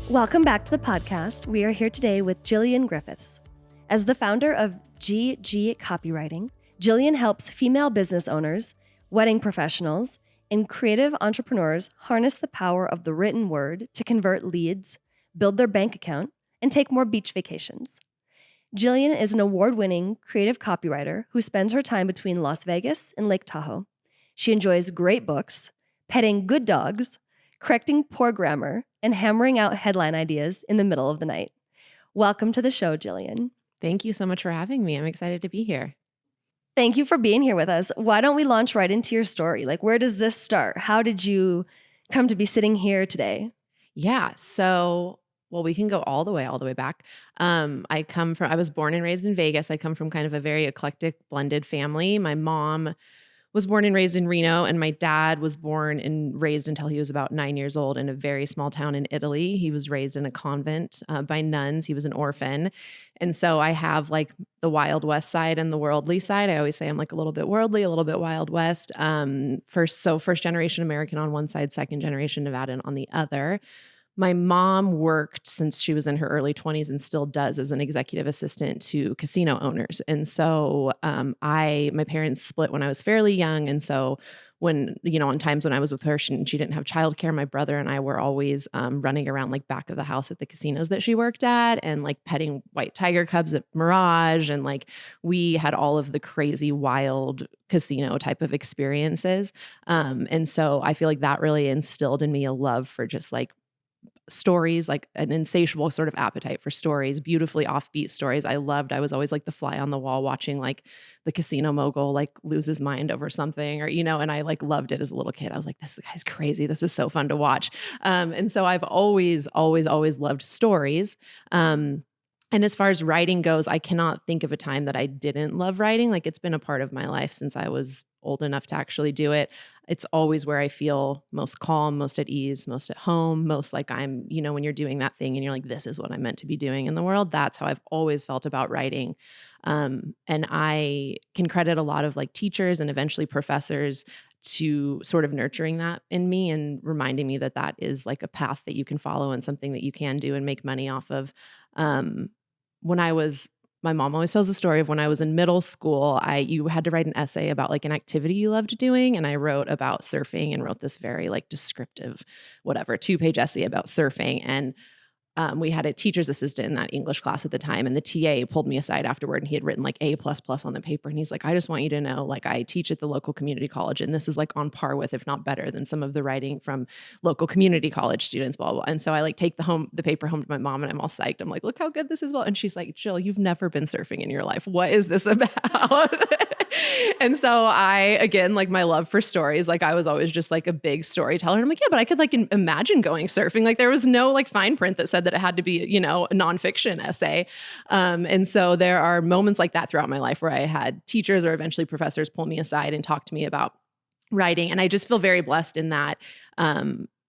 Welcome back to the podcast. We are here today with Gillian Griffiths. As the founder of GG Copywriting, Gillian helps female business owners, wedding professionals, and creative entrepreneurs harness the power of the written word to convert leads, build their bank account, and take more beach vacations. Gillian is an award-winning creative copywriter who spends her time between Las Vegas and Lake Tahoe. She enjoys great books, petting good dogs, correcting poor grammar, and hammering out headline ideas in the middle of the night. Welcome to the show, Gillian. Thank you so much for having me. I'm excited to be here. Thank you for being here with us. Why don't we launch right into your story? Like, where does this start? How did you come to be sitting here today? Yeah. Well, we can go all the way back. I was born and raised in Vegas. I come from kind of a very eclectic blended family. My mom was born and raised in Reno, and my dad was born and raised until he was about 9 years old in a very small town in Italy. He was raised in a convent by nuns. He was an orphan. And so I have like the Wild West side and the worldly side. I always say I'm like a little bit worldly, a little bit Wild West. First generation American on one side, second generation Nevadan on the other. My mom worked since she was in her early 20s and still does as an executive assistant to casino owners. And so my parents split when I was fairly young. And so on times when I was with her, she didn't have childcare. My brother and I were always running around like back of the house at the casinos that she worked at and like petting white tiger cubs at Mirage. And like we had all of the crazy wild casino type of experiences. And so I feel like that really instilled in me a love for just like stories, like an insatiable sort of appetite for stories, beautifully offbeat stories. I was always like the fly on the wall watching like the casino mogul like lose his mind over something or, and I like loved it as a little kid. I was like, this guy's crazy. This is so fun to watch. And so I've always loved stories. And as far as writing goes, I cannot think of a time that I didn't love writing. Like it's been a part of my life since I was old enough to actually do it. It's always where I feel most calm, most at ease, most at home, most like I'm, when you're doing that thing and you're like, this is what I'm meant to be doing in the world. That's how I've always felt about writing. And I can credit a lot of like teachers and eventually professors to sort of nurturing that in me and reminding me that that is like a path that you can follow and something that you can do and make money off of. My mom always tells the story of when I was in middle school, you had to write an essay about like an activity you loved doing. And I wrote about surfing and wrote this very like descriptive, 2-page essay about surfing. And we had a teacher's assistant in that English class at the time. And the TA pulled me aside afterward and he had written like A++ on the paper. And he's like, I just want you to know, like I teach at the local community college and this is like on par with, if not better than some of the writing from local community college students, blah, blah, blah. And so I like take the paper home to my mom and I'm all psyched. I'm like, look how good this is. Well, and she's like, Jill, you've never been surfing in your life. What is this about? And so again, like my love for stories, like I was always just like a big storyteller. And I'm like, yeah, but I could like imagine going surfing. Like there was no like fine print that said that it had to be, a nonfiction essay. And so there are moments like that throughout my life where I had teachers or eventually professors pull me aside and talk to me about writing. And I just feel very blessed in that.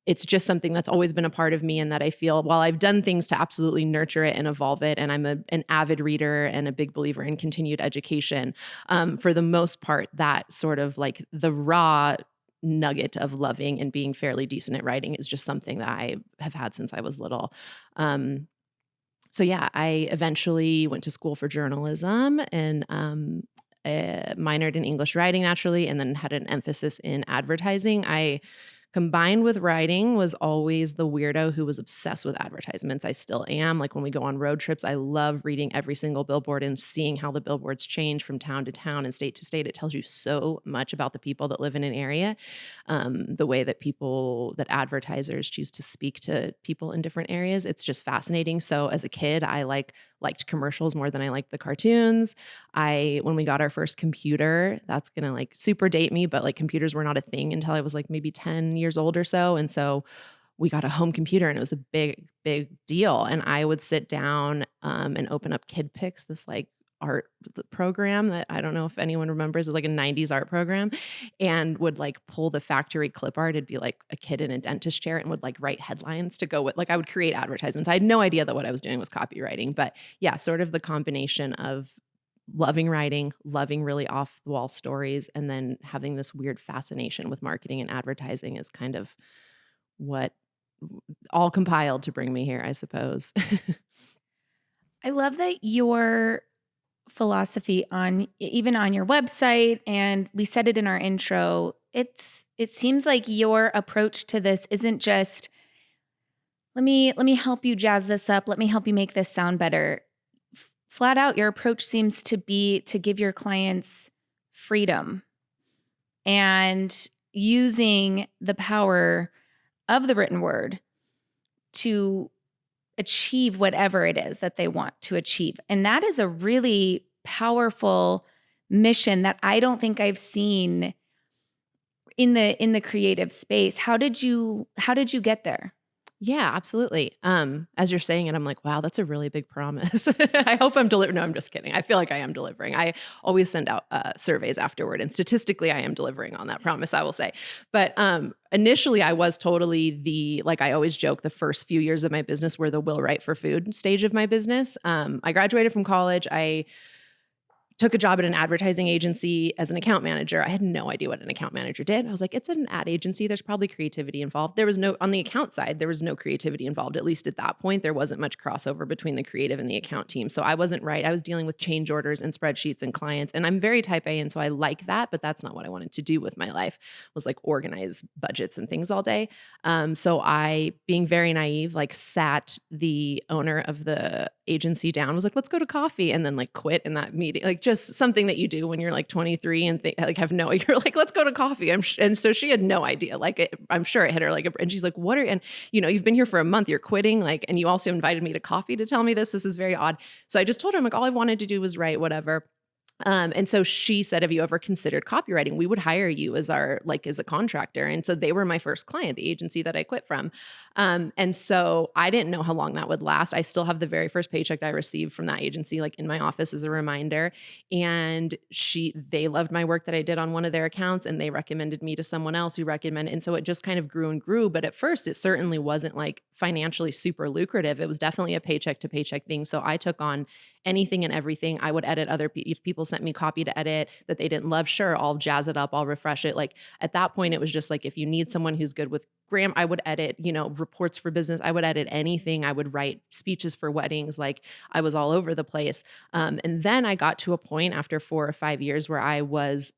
It's just something that's always been a part of me and that I feel while I've done things to absolutely nurture it and evolve it, and I'm an avid reader and a big believer in continued education, for the most part, that sort of like the raw nugget of loving and being fairly decent at writing is just something that I have had since I was little. So yeah, I eventually went to school for journalism and minored in English writing naturally, and then had an emphasis in advertising. I combined with writing was always the weirdo who was obsessed with advertisements. I still am. Like when we go on road trips, I love reading every single billboard and seeing how the billboards change from town to town and state to state. It tells you so much about the people that live in an area, the way that advertisers choose to speak to people in different areas. It's just fascinating. So as a kid, I liked commercials more than I liked the cartoons. When we got our first computer, that's gonna like super date me, but like computers were not a thing until I was like maybe 10 years old or so. And so we got a home computer and it was a big, big deal. And I would sit down and open up Kid Pix, this like art program that I don't know if anyone remembers. It was like a 90s art program, and would like pull the factory clip art. It'd be like a kid in a dentist chair and would like write headlines to go with, like I would create advertisements. I had no idea that what I was doing was copywriting, but yeah, sort of the combination of loving writing, loving really off the wall stories, and then having this weird fascination with marketing and advertising is kind of what all compiled to bring me here, I suppose. I love that your philosophy even on your website, and we said it in our intro, it seems like your approach to this isn't just let me help you jazz this up, let me help you make this sound better. Flat out, your approach seems to be to give your clients freedom and using the power of the written word to achieve whatever it is that they want to achieve. And that is a really powerful mission that I don't think I've seen in the creative space. How did you get there? Yeah, absolutely. As you're saying it, I'm like, wow, that's a really big promise. I hope I'm delivering. No, I'm just kidding. I feel like I am delivering. I always send out surveys afterward, and statistically, I am delivering on that promise, I will say. But initially, I was totally like I always joke, the first few years of my business were the will write for food stage of my business. I graduated from college. I took a job at an advertising agency as an account manager. I had no idea what an account manager did. I was like, it's an ad agency. There's probably creativity involved. There was on the account side, there was no creativity involved. At least at that point, there wasn't much crossover between the creative and the account team. So I wasn't right. I was dealing with change orders and spreadsheets and clients. And I'm very type A. And so I like that, but that's not what I wanted to do with my life, was like organize budgets and things all day. So I, being very naive, like sat the owner of the agency down, was like, let's go to coffee, and then like quit in that meeting. Like just something that you do when you're like 23 and you're like, let's go to coffee. And so she had no idea. Like I'm sure it hit her and she's like, and you've been here for a month, you're quitting, like, and you also invited me to coffee to tell me this. This is very odd. So I just told her, I'm like, all I wanted to do was write, whatever. And so she said, have you ever considered copywriting? We would hire you as as a contractor. And so they were my first client, the agency that I quit from. And so I didn't know how long that would last. I still have the very first paycheck I received from that agency, like in my office as a reminder. And they loved my work that I did on one of their accounts, and they recommended me to someone else who recommended. And so it just kind of grew and grew. But at first it certainly wasn't like financially super lucrative. It was definitely a paycheck to paycheck thing. So I took on anything and everything. I would edit if people sent me copy to edit that they didn't love, sure, I'll jazz it up, I'll refresh it. Like at that point, it was just like, if you need someone who's good with grammar, I would edit, reports for business. I would edit anything. I would write speeches for weddings. Like I was all over the place. And then I got to a point after 4 or 5 years where I was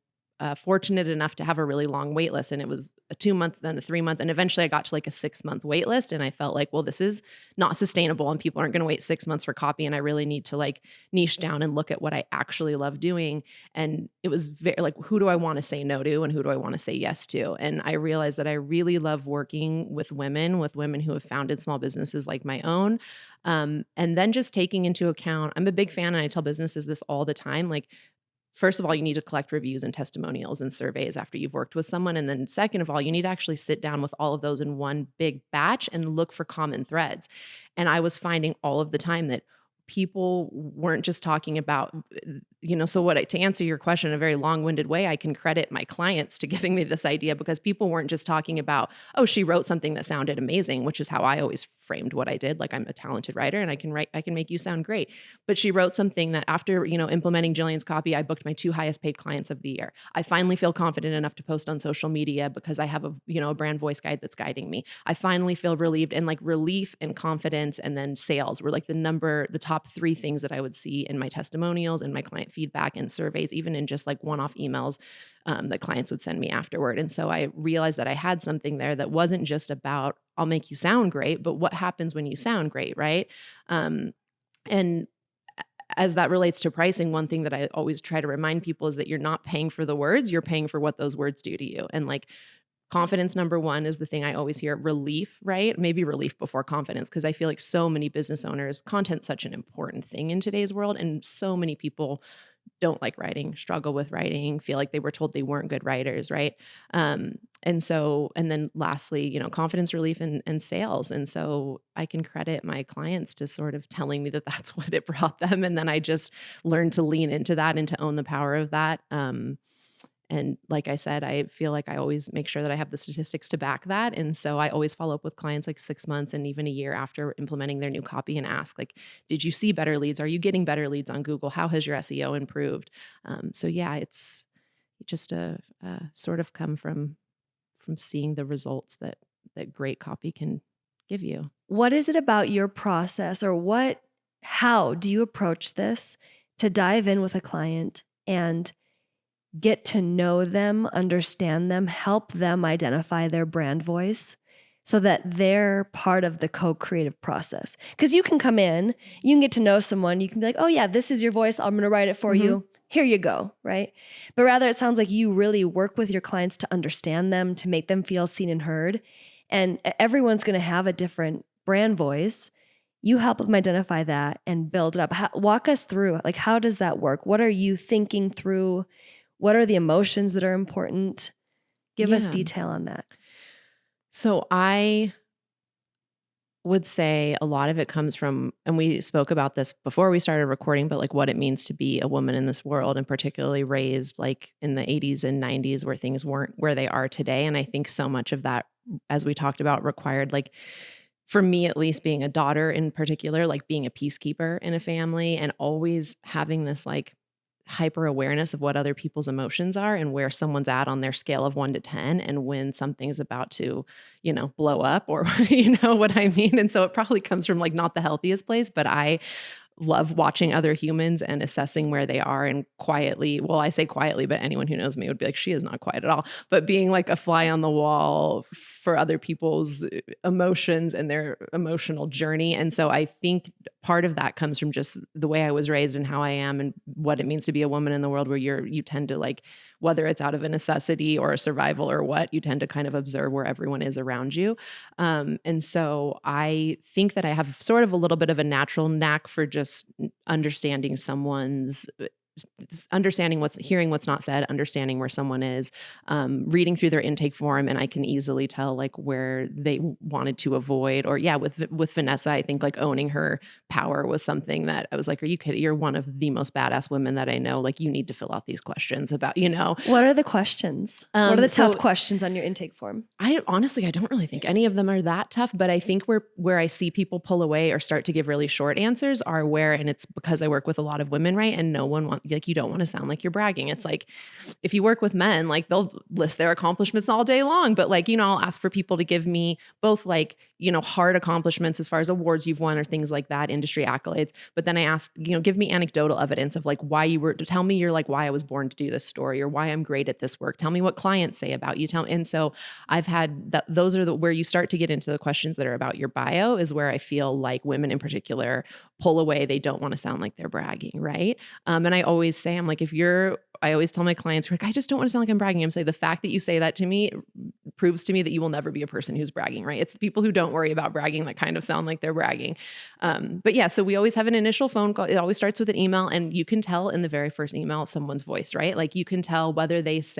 fortunate enough to have a really long wait list. And it was a 2-month, then a 3-month. And eventually I got to like a 6-month wait list. And I felt like, well, this is not sustainable and people aren't going to wait 6 months for copy. And I really need to like niche down and look at what I actually love doing. And it was very like, who do I want to say no to and who do I want to say yes to? And I realized that I really love working with women who have founded small businesses like my own. And then just taking into account, I'm a big fan, and I tell businesses this all the time, like, first of all, you need to collect reviews and testimonials and surveys after you've worked with someone. And then second of all, you need to actually sit down with all of those in one big batch and look for common threads. And I was finding all of the time that people weren't just talking about, to answer your question in a very long-winded way, I can credit my clients to giving me this idea, because people weren't just talking about, oh, she wrote something that sounded amazing, which is how I always framed what I did. Like, I'm a talented writer and I can make you sound great. But she wrote something that after, implementing Gillian's copy, I booked my 2 highest paid clients of the year. I finally feel confident enough to post on social media because I have a brand voice guide that's guiding me. I finally feel relieved, and like relief and confidence and then sales were like the top 3 things that I would see in my testimonials and my client feedback and surveys, even in just like one-off emails that clients would send me afterward. And so I realized that I had something there that wasn't just about, I'll make you sound great, but what happens when you sound great, right? And as that relates to pricing, one thing that I always try to remind people is that you're not paying for the words, you're paying for what those words do to you. And like, confidence, number 1, is the thing I always hear. Relief, right? Maybe relief before confidence, because I feel like so many business owners, content's such an important thing in today's world, and so many people don't like writing, struggle with writing, feel like they were told they weren't good writers, right? And then lastly, confidence, relief, and sales. And so I can credit my clients to sort of telling me that that's what it brought them. And then I just learned to lean into that and to own the power of that. And like I said, I feel like I always make sure that I have the statistics to back that. And so I always follow up with clients like 6 months and even a year after implementing their new copy and ask, like, did you see better leads? Are you getting better leads on Google? How has your SEO improved? So yeah, it's just a sort of come from seeing the results that great copy can give you. What is it about your process, or how do you approach this to dive in with a client and get to know them, understand them, help them identify their brand voice so that they're part of the co-creative process? Because you can come in, you can get to know someone, you can be like, oh yeah, this is your voice, I'm going to write it for you. Here you go, right? But rather, it sounds like you really work with your clients to understand them, to make them feel seen and heard. And everyone's going to have a different brand voice. You help them identify that and build it up. Walk us through, like, how does that work? What are you thinking through? What are the emotions that are important? Give us detail on that. So I would say a lot of it comes from, and we spoke about this before we started recording, but like what it means to be a woman in this world, and particularly raised like in the 80s and 90s where things weren't where they are today. And I think so much of that, as we talked about, required, like, for me at least, being a daughter in particular, like being a peacekeeper in a family and always having this like hyper awareness of what other people's emotions are and where someone's at on their scale of 1 to 10, and when something's about to, blow up, or you know what I mean? And so it probably comes from like not the healthiest place, but I love watching other humans and assessing where they are, and quietly, well, I say quietly, but anyone who knows me would be like, she is not quiet at all, but being like a fly on the wall for other people's emotions and their emotional journey. And so I think part of that comes from just the way I was raised and how I am and what it means to be a woman in the world, where you tend to, like, whether it's out of a necessity or a survival or what, you tend to kind of observe where everyone is around you. And so I think that I have sort of a little bit of a natural knack for just understanding hearing what's not said, understanding where someone is, reading through their intake form, and I can easily tell like where they wanted to avoid. Or with Vanessa, I think like owning her power was something that I was like, are you kidding? You're one of the most badass women that I know. Like, you need to fill out these questions about, What are the questions? What are the tough questions on your intake form? I honestly don't really think any of them are that tough, but I think where I see people pull away or start to give really short answers are where, and it's because I work with a lot of women, right? And no one wants, like, you don't want to sound like you're bragging. It's like, if you work with men, like, they'll list their accomplishments all day long, but like, I'll ask for people to give me both like, hard accomplishments as far as awards you've won or things like that, industry accolades. But then I ask, give me anecdotal evidence of like tell me why I was born to do this story, or why I'm great at this work. Tell me what clients say about you. And so I've had that. Those are where you start to get into the questions that are about your bio, is where I feel like women in particular pull away. They don't want to sound like they're bragging. Right. And I always say, I'm like, I always tell my clients, like, I just don't want to sound like I'm bragging. I'm saying the fact that you say that to me proves to me that you will never be a person who's bragging, right? It's the people who don't worry about bragging that kind of sound like they're bragging. But yeah, so we always have an initial phone call. It always starts with an email, and you can tell in the very first email someone's voice, right? Like, you can tell whether there's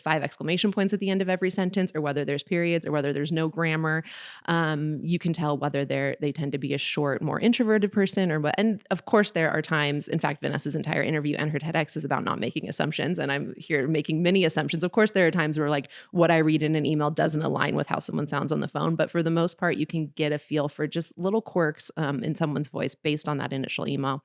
5 exclamation points at the end of every sentence, or whether there's periods, or whether there's no grammar. You can tell whether they tend to be a short, more introverted person, or what. And of course, there are times, in fact, Vanessa's entire interview and her TEDx is about not making assumptions, and I'm here making many assumptions. Of course, there are times where like what I read in an email doesn't align with how someone sounds on the phone, but for the most part, you can get a feel for just little quirks in someone's voice based on that initial email.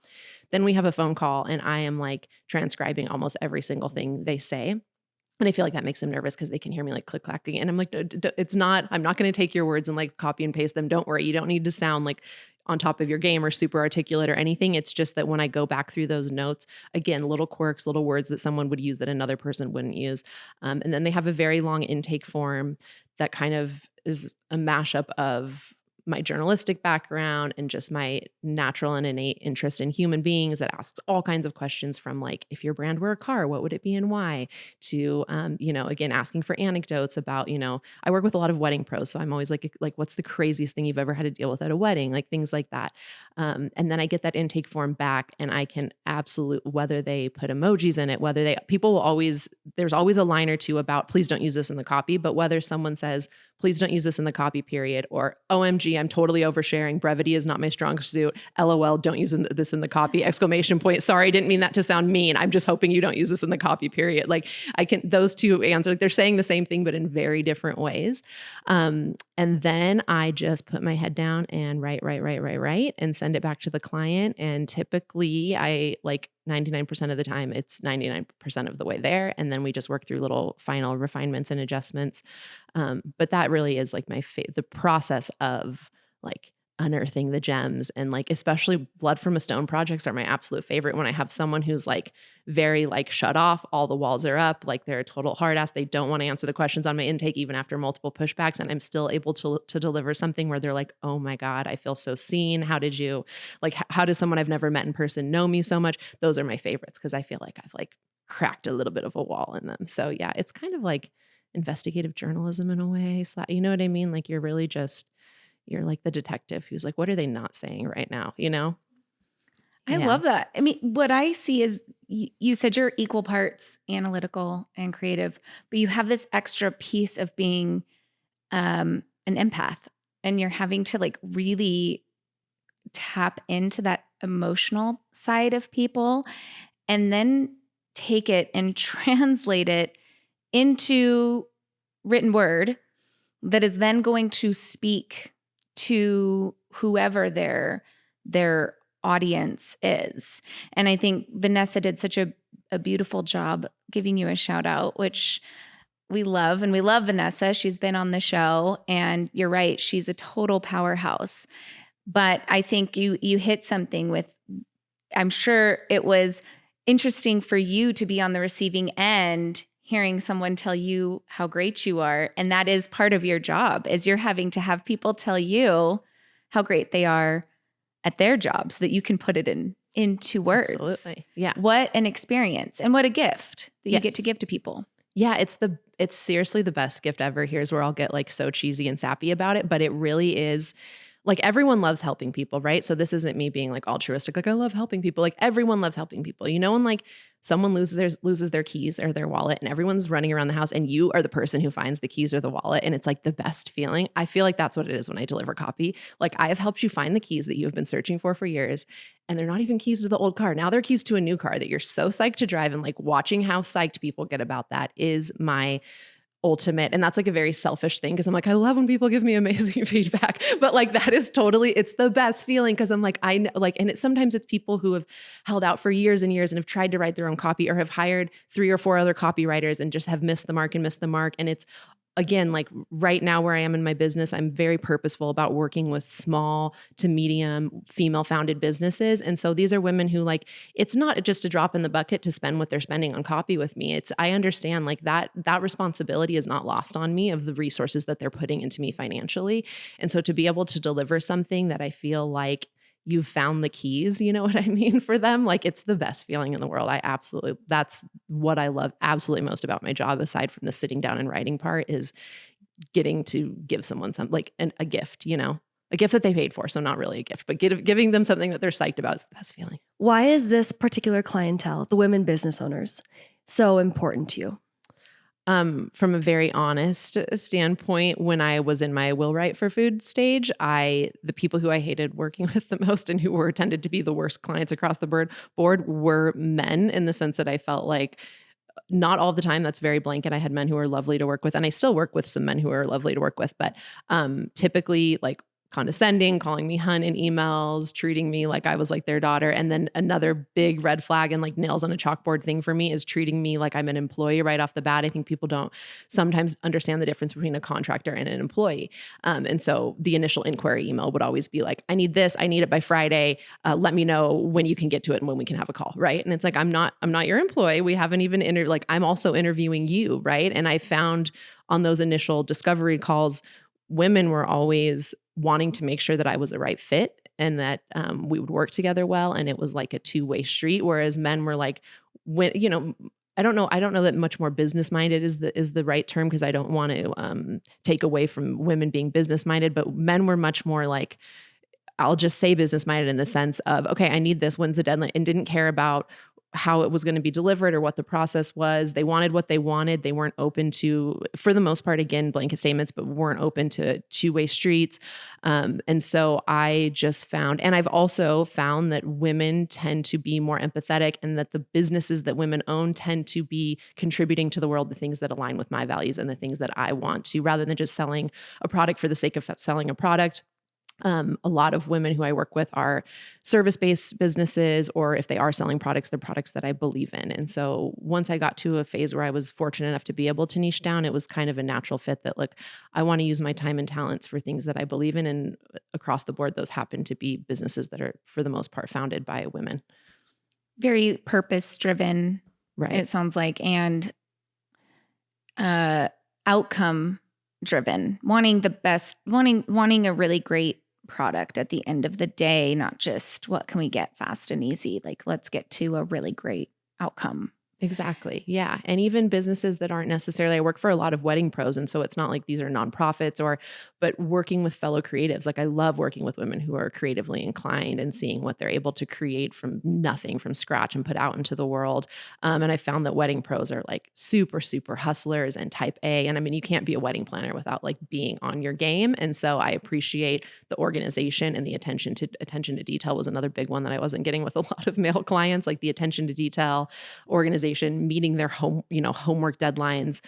Then we have a phone call, and I am like transcribing almost every single thing they say. And I feel like that makes them nervous because they can hear me like click clacking. And I'm like, it's not, I'm not going to take your words and like copy and paste them. Don't worry. You don't need to sound like on top of your game or super articulate or anything. It's just that when I go back through those notes, again, little quirks, little words that someone would use that another person wouldn't use. And then they have a very long intake form that kind of is a mashup of my journalistic background and just my natural and innate interest in human beings, that asks all kinds of questions from like, if your brand were a car, what would it be and why? To, again, asking for anecdotes about, I work with a lot of wedding pros. So I'm always like, what's the craziest thing you've ever had to deal with at a wedding? Like things like that. And then I get that intake form back, and I can whether they put emojis in it, there's always a line or two about, please don't use this in the copy, but whether someone says, please don't use this in the copy, period, or OMG, I'm totally oversharing. Brevity is not my strong suit. LOL, don't use this in the copy. Exclamation point. Sorry, didn't mean that to sound mean. I'm just hoping you don't use this in the copy, period. Like those two answers, they're saying the same thing, but in very different ways. And then I just put my head down and write, and send it back to the client. And typically I 99% of the time, it's 99% of the way there. And then we just work through little final refinements and adjustments. But that really is like the process of like unearthing the gems, and like especially blood from a stone projects are my absolute favorite. When I have someone who's like very like shut off, all the walls are up, like they're a total hard ass, they don't want to answer the questions on my intake even after multiple pushbacks, and I'm still able to deliver something where they're like, oh my God, I feel so seen. How did you like, how does someone I've never met in person know me so much? Those are my favorites because I feel like I've like cracked a little bit of a wall in them. So yeah, it's kind of like investigative journalism in a way. You know what I mean? Like you're like the detective who's like, what are they not saying right now? You know? I love that. I mean, what I see is you said you're equal parts analytical and creative, but you have this extra piece of being an empath, and you're having to like really tap into that emotional side of people and then take it and translate it into written word that is then going to speak to whoever their audience is. And I think Vanessa did such a beautiful job giving you a shout out, which we love. And we love Vanessa. She's been on the show, and you're right, she's a total powerhouse. But I think you hit something with, I'm sure it was interesting for you to be on the receiving end, hearing someone tell you how great you are. And that is part of your job, is you're having to have people tell you how great they are at their job so that you can put it into words. Absolutely. Yeah. What an experience, and what a gift that you get to give to people. Yeah, it's seriously the best gift ever. Here's where I'll get like so cheesy and sappy about it, but it really is. Like everyone loves helping people, right? So this isn't me being like altruistic, like I love helping people. Like everyone loves helping people. You know, when like someone loses their keys or their wallet, and everyone's running around the house, and you are the person who finds the keys or the wallet, and it's like the best feeling. I feel like that's what it is when I deliver copy. Like I have helped you find the keys that you have been searching for years, and they're not even keys to the old car. Now they're keys to a new car that you're so psyched to drive, and like watching how psyched people get about that is my ultimate. And that's like a very selfish thing, because I'm like, I love when people give me amazing feedback, but like that is totally, it's the best feeling, because I'm like, I know, like, and sometimes it's people who have held out for years and years and have tried to write their own copy, or have hired 3 or 4 other copywriters and just have missed the mark. And it's, again, like right now where I am in my business, I'm very purposeful about working with small to medium female founded businesses. And so these are women who like, it's not just a drop in the bucket to spend what they're spending on copy with me. I understand like that responsibility is not lost on me, of the resources that they're putting into me financially. And so to be able to deliver something that I feel like you've found the keys, you know what I mean, for them, like it's the best feeling in the world. That's what I love absolutely most about my job, aside from the sitting down and writing part, is getting to give someone something like a gift, you know, a gift that they paid for. So not really a gift, but giving them something that they're psyched about is the best feeling. Why is this particular clientele, the women business owners, so important to you? From a very honest standpoint, when I was in my will write for food stage, the people who I hated working with the most and who tended to be the worst clients across the board were men, in the sense that I felt like, not all the time, that's very blanket. I had men who were lovely to work with, and I still work with some men who are lovely to work with, but typically like condescending, calling me hun in emails, treating me like I was like their daughter. And then another big red flag and like nails on a chalkboard thing for me is treating me like I'm an employee right off the bat. I think people don't sometimes understand the difference between a contractor and an employee. And so the initial inquiry email would always be like, I need this, I need it by Friday. Let me know when you can get to it and when we can have a call. Right. And it's like, I'm not your employee. We haven't even like, I'm also interviewing you. Right. And I found on those initial discovery calls, women were always wanting to make sure that I was the right fit and that we would work together well. And it was like a two-way street. Whereas men were like, when, you know, I don't know that much more business minded is the right term, because I don't want to take away from women being business minded, but men were much more like, I'll just say business minded in the sense of, okay, I need this, when's the deadline, and didn't care about how it was going to be delivered or what the process was. They wanted what they wanted. They weren't open to, for the most part, again, blanket statements, but weren't open to two-way streets. And so I just found, and I've also found that women tend to be more empathetic, and that the businesses that women own tend to be contributing to the world the things that align with my values and the things that I want to, rather than just selling a product for the sake of selling a product. A lot of women who I work with are service-based businesses, or if they are selling products, they're products that I believe in. And so once I got to a phase where I was fortunate enough to be able to niche down, it was kind of a natural fit that, look, I want to use my time and talents for things that I believe in. And across the board, those happen to be businesses that are, for the most part, founded by women. Very purpose-driven, Right. it sounds like, and outcome-driven, wanting the best, wanting a really great product at the end of the day, not just what can we get fast and easy. Like, let's get to a really great outcome. Exactly. Yeah. And even businesses that aren't necessarily, I work for a lot of wedding pros. And so it's not like these are nonprofits but working with fellow creatives. Like I love working with women who are creatively inclined and seeing what they're able to create from nothing, from scratch, and put out into the world. And I found that wedding pros are like super, super hustlers and type A. And I mean, you can't be a wedding planner without like being on your game. And so I appreciate the organization, and the attention to detail was another big one that I wasn't getting with a lot of male clients, like the attention to detail, organization, meeting their homework deadlines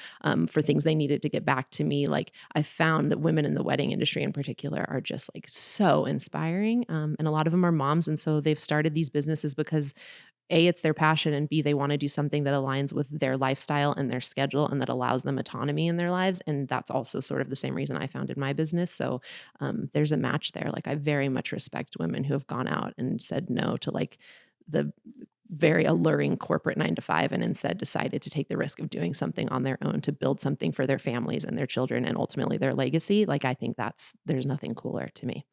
for things they needed to get back to me. Like I found that women in the wedding industry in particular are just like so inspiring. And a lot of them are moms. And so they've started these businesses because A, it's their passion, and B, they want to do something that aligns with their lifestyle and their schedule and that allows them autonomy in their lives. And that's also sort of the same reason I founded my business. So there's a match there. Like I very much respect women who have gone out and said no to like the very alluring corporate 9-to-5 and instead decided to take the risk of doing something on their own to build something for their families and their children and ultimately their legacy. Like I think there's nothing cooler to me.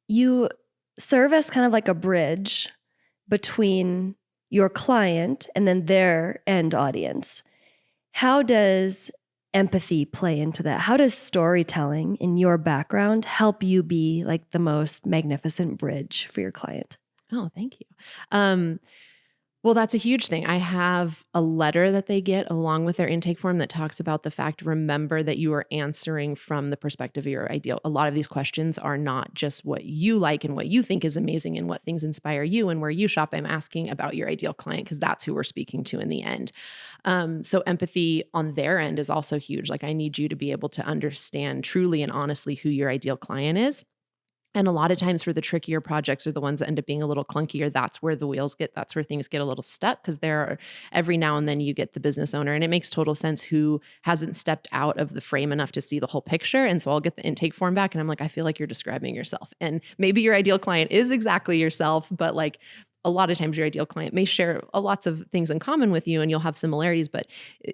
You serve as kind of like a bridge between your client and then their end audience. How does empathy play into that? How does storytelling in your background help you be like the most magnificent bridge for your client? Oh, thank you. Well, that's a huge thing. I have a letter that they get along with their intake form that talks about the fact, remember that you are answering from the perspective of your ideal. A lot of these questions are not just what you like and what you think is amazing and what things inspire you and where you shop. I'm asking about your ideal client because that's who we're speaking to in the end. So empathy on their end is also huge. Like I need you to be able to understand truly and honestly who your ideal client is. And a lot of times for the trickier projects or the ones that end up being a little clunkier, that's where that's where things get a little stuck, because every now and then you get the business owner, and it makes total sense, who hasn't stepped out of the frame enough to see the whole picture. And so I'll get the intake form back and I'm like, I feel like you're describing yourself. And maybe your ideal client is exactly yourself, but like a lot of times your ideal client may share lots of things in common with you and you'll have similarities, but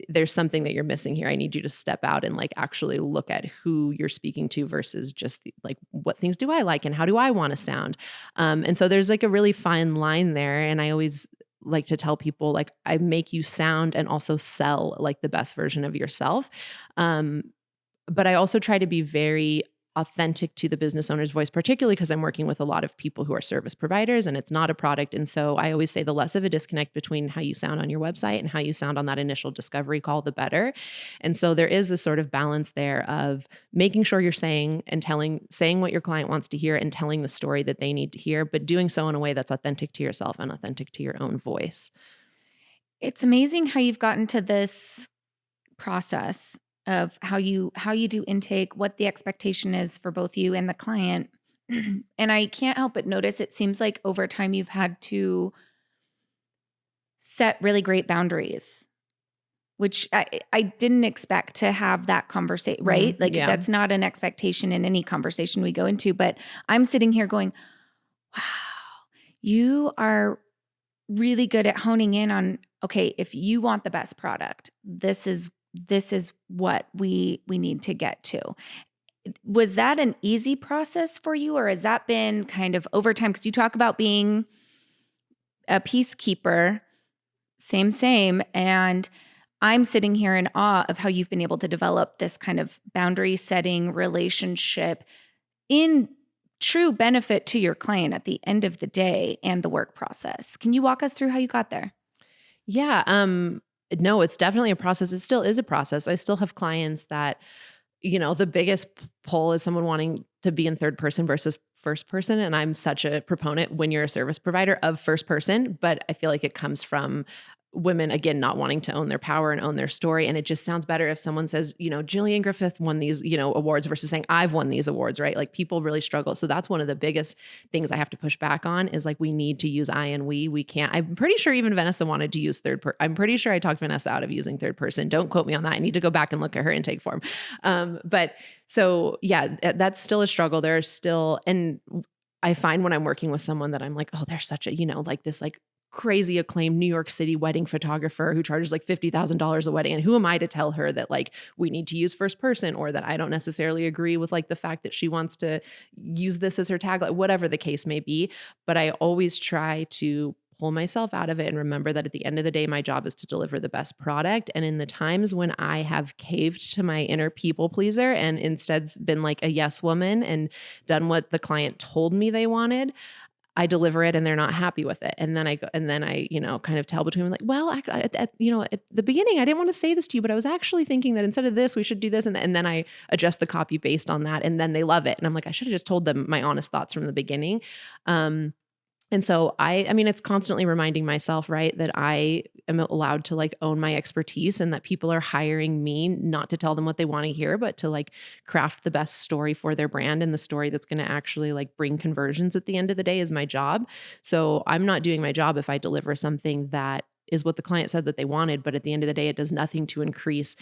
there's something that you're missing here. I need you to step out and like actually look at who you're speaking to versus just like, what things do I like and how do I want to sound? And so there's like a really fine line there. And I always like to tell people, like, I make you sound and also sell like the best version of yourself. But I also try to be very authentic to the business owner's voice, particularly because I'm working with a lot of people who are service providers and it's not a product. And so I always say the less of a disconnect between how you sound on your website and how you sound on that initial discovery call, the better. And so there is a sort of balance there of making sure you're saying what your client wants to hear and telling the story that they need to hear, but doing so in a way that's authentic to yourself and authentic to your own voice. It's amazing how you've gotten to this process of how you do intake, what the expectation is for both you and the client. And I can't help but notice it seems like over time you've had to set really great boundaries, which I didn't expect to have that conversation, right? Like That's not an expectation in any conversation we go into, but I'm sitting here going, wow, you are really good at honing in on, okay, if you want the best product, this is what we need to get to. Was that an easy process for you, or has that been kind of over time? Because you talk about being a peacekeeper, same. And I'm sitting here in awe of how you've been able to develop this kind of boundary setting relationship in true benefit to your client at the end of the day and the work process. Can you walk us through how you got there? Yeah. No, it's definitely a process. It still is a process. I still have clients that, the biggest pull is someone wanting to be in third person versus first person. And I'm such a proponent when you're a service provider of first person, but I feel like it comes from women, again, not wanting to own their power and own their story. And it just sounds better if someone says, Gillian Griffith won these, awards versus saying I've won these awards, right? Like people really struggle. So that's one of the biggest things I have to push back on is like, we need to use I and we. We can't. I'm pretty sure even Vanessa wanted to use third person. I'm pretty sure I talked Vanessa out of using third person. Don't quote me on that. I need to go back and look at her intake form. But so yeah, that's still a struggle. There are still, and I find when I'm working with someone that I'm like, oh, they're such a, like this, like crazy acclaimed New York City wedding photographer who charges like $50,000 a wedding. And who am I to tell her that like we need to use first person, or that I don't necessarily agree with like the fact that she wants to use this as her tagline, whatever the case may be. But I always try to pull myself out of it and remember that at the end of the day, my job is to deliver the best product. And in the times when I have caved to my inner people pleaser and instead been like a yes woman and done what the client told me they wanted, I deliver it and they're not happy with it. And then I kind of tell between them like, well, at the beginning, I didn't want to say this to you, but I was actually thinking that instead of this, we should do this. And then I adjust the copy based on that. And then they love it. And I'm like, I should have just told them my honest thoughts from the beginning. And so I mean, it's constantly reminding myself, right, that I am allowed to like own my expertise and that people are hiring me not to tell them what they want to hear, but to like craft the best story for their brand, and the story that's going to actually like bring conversions at the end of the day is my job. So I'm not doing my job if I deliver something that is what the client said that they wanted, but at the end of the day, it does nothing to increase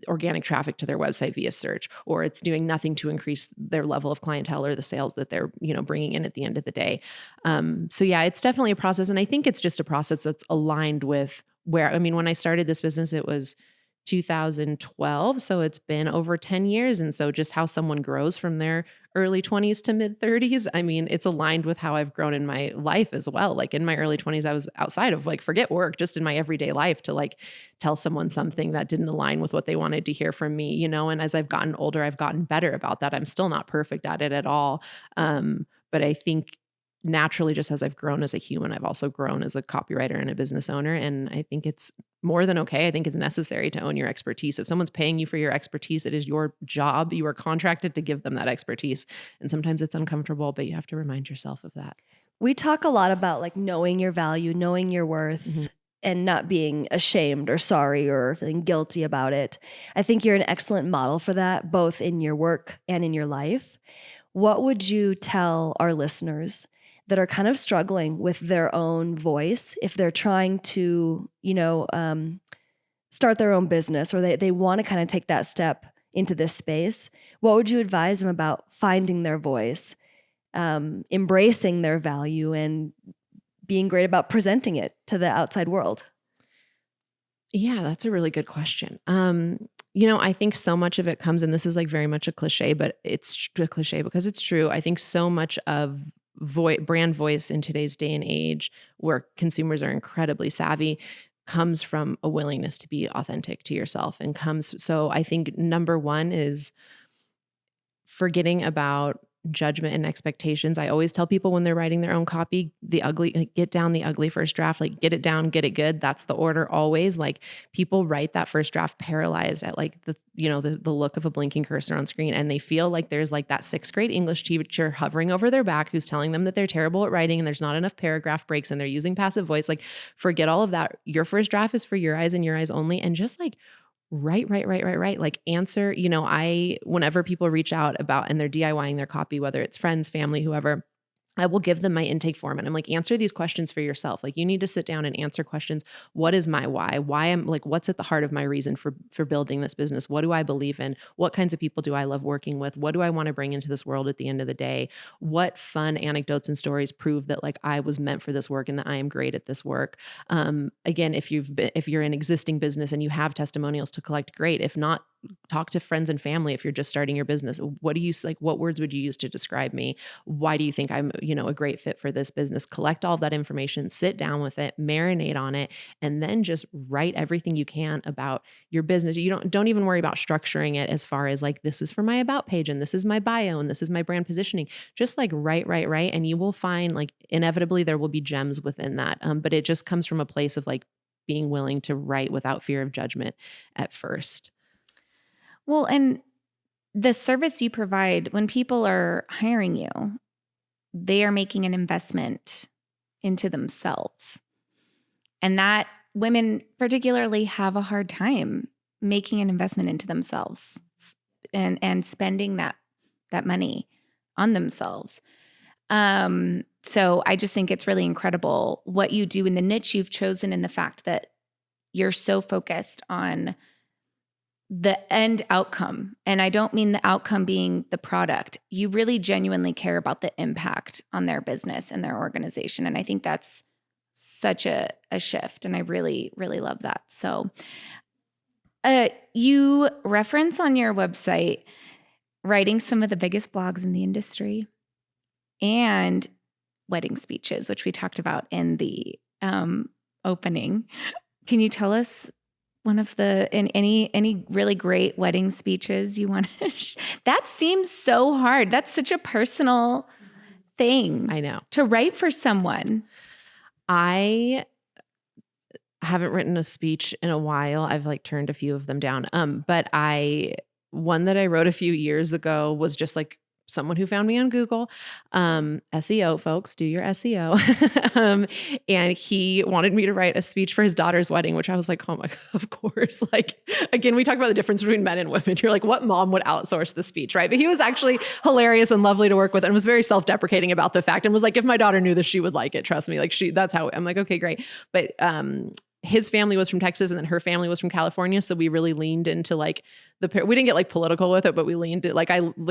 organic traffic to their website via search, or it's doing nothing to increase their level of clientele or the sales that they're, bringing in at the end of the day. So yeah, it's definitely a process. And I think it's just a process that's aligned with when I started this business, it was 2012. So it's been over 10 years. And so just how someone grows from their early 20s to mid 30s, I mean, it's aligned with how I've grown in my life as well. Like in my early 20s, I was outside of like, forget work, just in my everyday life to like tell someone something that didn't align with what they wanted to hear from me, and as I've gotten older, I've gotten better about that. I'm still not perfect at it at all. But I think naturally, just as I've grown as a human, I've also grown as a copywriter and a business owner. And I think it's more than okay. I think it's necessary to own your expertise. If someone's paying you for your expertise, it is your job. You are contracted to give them that expertise. And sometimes it's uncomfortable, but you have to remind yourself of that. We talk a lot about like knowing your value, knowing your worth, mm-hmm. and not being ashamed or sorry or feeling guilty about it. I think you're an excellent model for that, both in your work and in your life. What would you tell our listeners that are kind of struggling with their own voice if they're trying to, start their own business, or they want to kind of take that step into this space? What would you advise them about finding their voice, embracing their value, and being great about presenting it to the outside world? Yeah, that's a really good question. I think so much of it comes, and this is like very much a cliche, but it's a cliche because it's true. I think so much of brand voice in today's day and age, where consumers are incredibly savvy, comes from a willingness to be authentic to yourself, so I think number one is forgetting about judgment and expectations. I always tell people when they're writing their own copy, get down the ugly first draft, like get it down, get it good. That's the order always. Like people write that first draft paralyzed at like the look of a blinking cursor on screen. And they feel like there's like that 6th grade English teacher hovering over their back who's telling them that they're terrible at writing and there's not enough paragraph breaks and they're using passive voice. Like forget all of that. Your first draft is for your eyes and your eyes only. And just like Right. Like answer, whenever people reach out about and they're DIYing their copy, whether it's friends, family, whoever, I will give them my intake form and I'm like, answer these questions for yourself. Like you need to sit down and answer questions. What is my why? Why am like, what's at the heart of my reason for building this business? What do I believe in? What kinds of people do I love working with? What do I want to bring into this world at the end of the day? What fun anecdotes and stories prove that like I was meant for this work and that I am great at this work? Again, if you're an existing business and you have testimonials to collect, great. If not, talk to friends and family. If you're just starting your business, what words would you use to describe me? Why do you think I'm, a great fit for this business? Collect all of that information, sit down with it, marinate on it, and then just write everything you can about your business. You don't even worry about structuring it as far as like, this is for my about page and this is my bio and this is my brand positioning. Just like write. And you will find like inevitably there will be gems within that. But it just comes from a place of like being willing to write without fear of judgment at first. Well, and the service you provide, when people are hiring you, they are making an investment into themselves. And that women particularly have a hard time making an investment into themselves and spending that money on themselves. So I just think it's really incredible what you do in the niche you've chosen, and the fact that you're so focused on the end outcome. And I don't mean the outcome being the product. You really genuinely care about the impact on their business and their organization. And I think that's such a shift. And I really, really love that. So you reference on your website writing some of the biggest blogs in the industry and wedding speeches, which we talked about in the opening. Can you tell us one of any really great wedding speeches you want to That seems so hard. That's such a personal thing. I know. To write for someone. I haven't written a speech in a while. I've like turned a few of them down. But one that I wrote a few years ago was just like someone who found me on Google, SEO folks, do your SEO. And he wanted me to write a speech for his daughter's wedding, which I was like, oh my, of course. Like, again, we talk about the difference between men and women. You're like, what mom would outsource the speech, right? But he was actually hilarious and lovely to work with and was very self-deprecating about the fact and was like, if my daughter knew this, she would like it. Trust me. Like that's how I'm like, okay, great. But, his family was from Texas and then her family was from California. So we really leaned into like we didn't get like political with it, but we leaned it.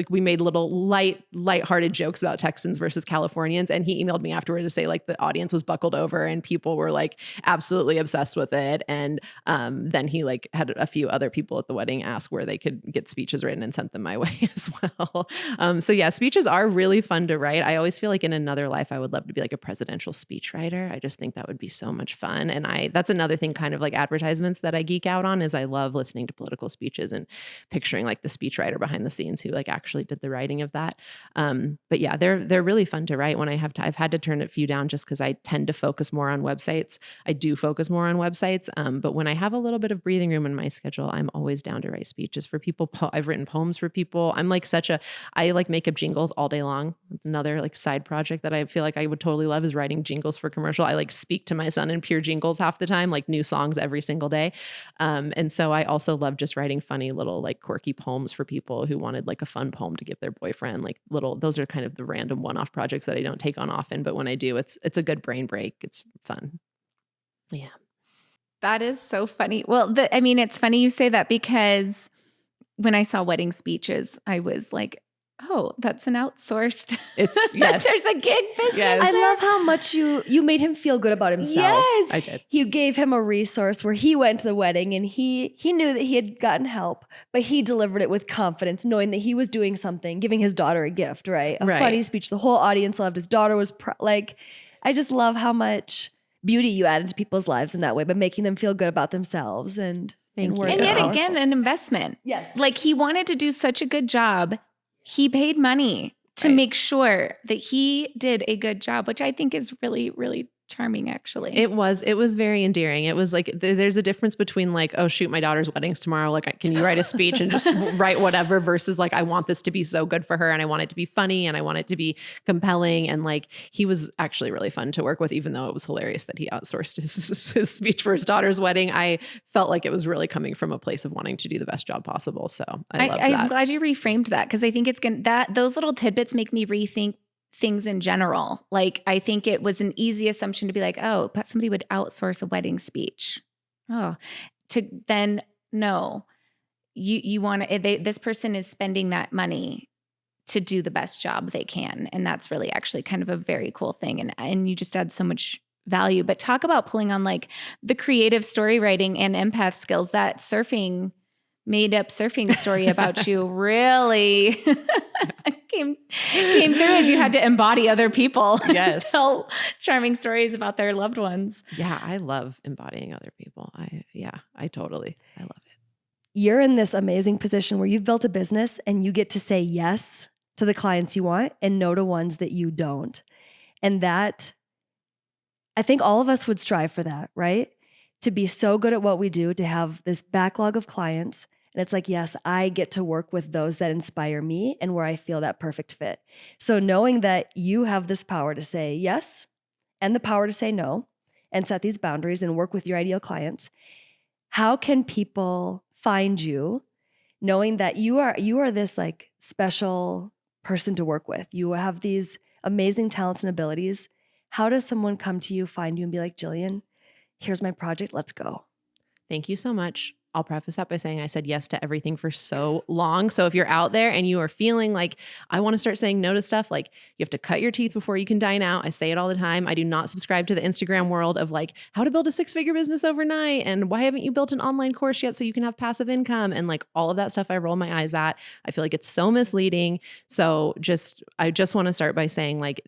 We made little lighthearted jokes about Texans versus Californians. And he emailed me afterward to say like the audience was buckled over and people were like absolutely obsessed with it. And then he like had a few other people at the wedding ask where they could get speeches written and sent them my way as well. So yeah, speeches are really fun to write. I always feel like in another life, I would love to be like a presidential speechwriter. I just think that would be so much fun. And that's another thing kind of like advertisements that I geek out on is I love listening to political speeches and picturing like the speechwriter behind the scenes who like actually did the writing of that. But yeah, they're really fun to write. When I've had to turn a few down just because I tend to focus more on websites. I do focus more on websites. But when I have a little bit of breathing room in my schedule, I'm always down to write speeches for people. I've written poems for people. I'm like I like make up jingles all day long. It's another like side project that I feel like I would totally love is writing jingles for commercial. I like speak to my son in pure jingles half the time, like new songs every single day. And so I also love just writing funny little like quirky poems for people who wanted like a fun poem to give their boyfriend, like those are kind of the random one-off projects that I don't take on often, but when I do, it's a good brain break. It's fun. Yeah. That is so funny. Well, it's funny you say that because when I saw wedding speeches, I was like, oh, that's an outsourced. It's yes. There's a gig business. Yes. I love how much you made him feel good about himself. Yes, I did. You gave him a resource where he went to the wedding and he knew that he had gotten help, but he delivered it with confidence, knowing that he was doing something, giving his daughter a gift, right? A funny speech. The whole audience loved. His daughter was I just love how much beauty you add into people's lives in that way, by making them feel good about themselves and Thank you. And yet again, an investment. Yes. Like he wanted to do such a good job. He paid money to make sure that he did a good job, which I think is really, really charming, actually. It was very endearing. It was like, there's a difference between like, oh shoot, my daughter's wedding's tomorrow. Like, can you write a speech and just write whatever versus like, I want this to be so good for her and I want it to be funny and I want it to be compelling. And like, he was actually really fun to work with, even though it was hilarious that he outsourced his speech for his daughter's wedding. I felt like it was really coming from a place of wanting to do the best job possible. So I love that. I'm glad you reframed that, because I think those little tidbits make me rethink things in general. Like, I think it was an easy assumption to be like, oh, but somebody would outsource a wedding speech. Oh, to then no, you want to, this person is spending that money to do the best job they can. And that's really actually kind of a very cool thing. And you just add so much value. But talk about pulling on like the creative story writing and empath skills. That made up surfing story about you really came through, as you had to embody other people. Yes. Tell charming stories about their loved ones. Yeah, I love embodying other people. I love it. You're in this amazing position where you've built a business and you get to say yes to the clients you want and no to ones that you don't. And that, I think all of us would strive for that, right? To be so good at what we do, to have this backlog of clients. And it's like, yes, I get to work with those that inspire me and where I feel that perfect fit. So knowing that you have this power to say yes and the power to say no, and set these boundaries and work with your ideal clients, how can people find you knowing that you are this like special person to work with? You have these amazing talents and abilities. How does someone come to you, find you, and be like, Gillian, here's my project, let's go? Thank you so much. I'll preface that by saying I said yes to everything for so long. So if you're out there and you are feeling like I want to start saying no to stuff, like you have to cut your teeth before you can dine out. I say it all the time. I do not subscribe to the Instagram world of like how to build a 6-figure business overnight and why haven't you built an online course yet so you can have passive income and like all of that stuff I roll my eyes at. I feel like it's so misleading. So I just want to start by saying like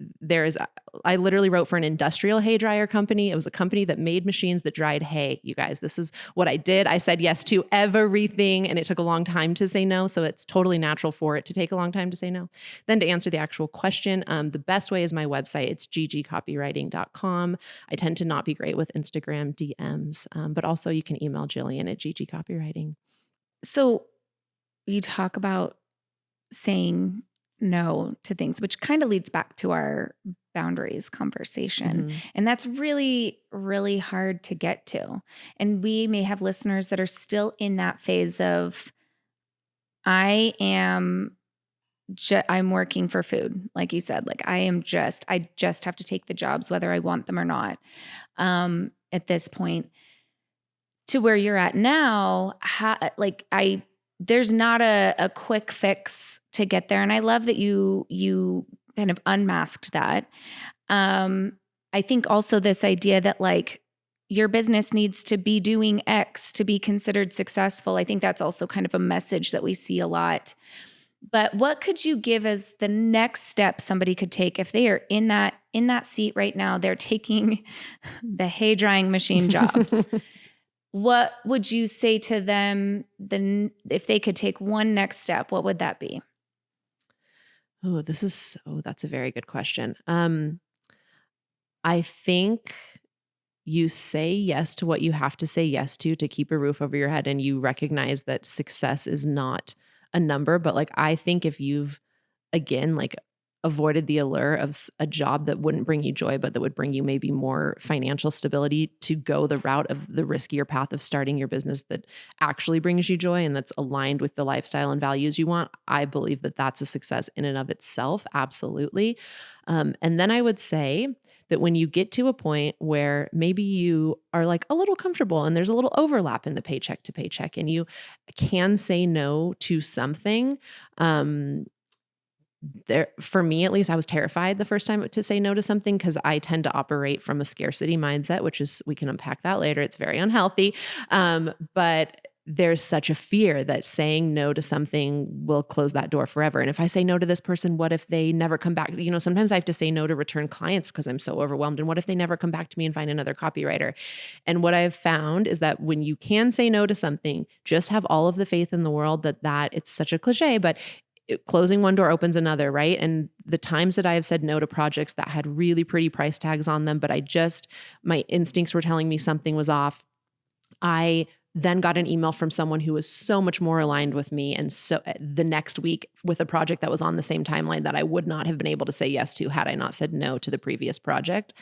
I literally wrote for an industrial hay dryer company. It was a company that made machines that dried hay. You guys, this is what I did. I said yes to everything, and it took a long time to say no. So it's totally natural for it to take a long time to say no. Then to answer the actual question, the best way is my website. It's ggcopywriting.com. I tend to not be great with Instagram DMs, but also you can email Gillian at GG Copywriting. So you talk about saying no to things, which kind of leads back to our boundaries conversation. Mm-hmm. And that's really, really hard to get to. And we may have listeners that are still in that phase of, I'm working for food. Like you said, like I just have to take the jobs, whether I want them or not. At this point, to where you're at now, there's not a quick fix to get there. And I love that you kind of unmasked that. I think also this idea that like your business needs to be doing X to be considered successful. I think that's also kind of a message that we see a lot. But what could you give as the next step somebody could take if they are in that seat right now? They're taking the hay drying machine jobs. What would you say to them if they could take one next step? What would that be? Oh, that's a very good question. I think you say yes to what you have to say yes to keep a roof over your head, and you recognize that success is not a number. But like, I think if you've, again, like avoided the allure of a job that wouldn't bring you joy, but that would bring you maybe more financial stability, to go the route of the riskier path of starting your business that actually brings you joy and that's aligned with the lifestyle and values you want, I believe that that's a success in and of itself. Absolutely. And then I would say that when you get to a point where maybe you are like a little comfortable and there's a little overlap in the paycheck to paycheck and you can say no to something, for me, at least, I was terrified the first time to say no to something because I tend to operate from a scarcity mindset, which is, we can unpack that later. It's very unhealthy. But there's such a fear that saying no to something will close that door forever. And if I say no to this person, what if they never come back? You know, sometimes I have to say no to return clients because I'm so overwhelmed. And what if they never come back to me and find another copywriter? And what I've found is that when you can say no to something, just have all of the faith in the world that it's such a cliche, but closing one door opens another, right? And the times that I have said no to projects that had really pretty price tags on them, but my instincts were telling me something was off, I then got an email from someone who was so much more aligned with me. And so the next week with a project that was on the same timeline that I would not have been able to say yes to had I not said no to the previous project.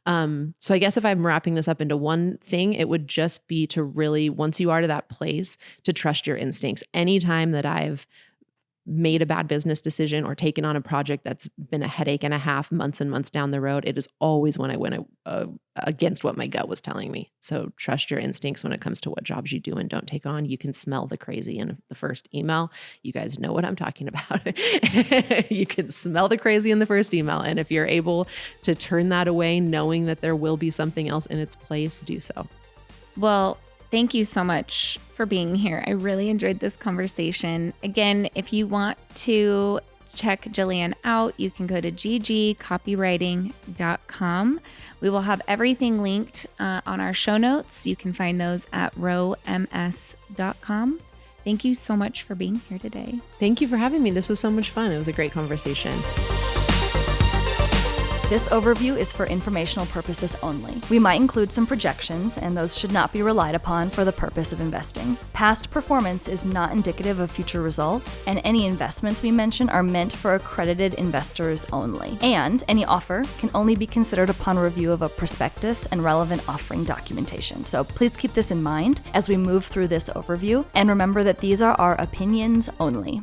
So I guess if I'm wrapping this up into one thing, it would just be to really, once you are to that place, to trust your instincts. Anytime that I've made a bad business decision or taken on a project that's been a headache and a half, months and months down the road, it is always when I went against what my gut was telling me. So trust your instincts when it comes to what jobs you do and don't take on. You can smell the crazy in the first email. You guys know what I'm talking about. You can smell the crazy in the first email. And if you're able to turn that away, knowing that there will be something else in its place, do so. Well, thank you so much for being here. I really enjoyed this conversation. Again, if you want to check Gillian out, you can go to ggcopywriting.com. We will have everything linked on our show notes. You can find those at rowms.com. Thank you so much for being here today. Thank you for having me. This was so much fun. It was a great conversation. This overview is for informational purposes only. We might include some projections, and those should not be relied upon for the purpose of investing. Past performance is not indicative of future results, and any investments we mention are meant for accredited investors only. And any offer can only be considered upon review of a prospectus and relevant offering documentation. So please keep this in mind as we move through this overview, and remember that these are our opinions only.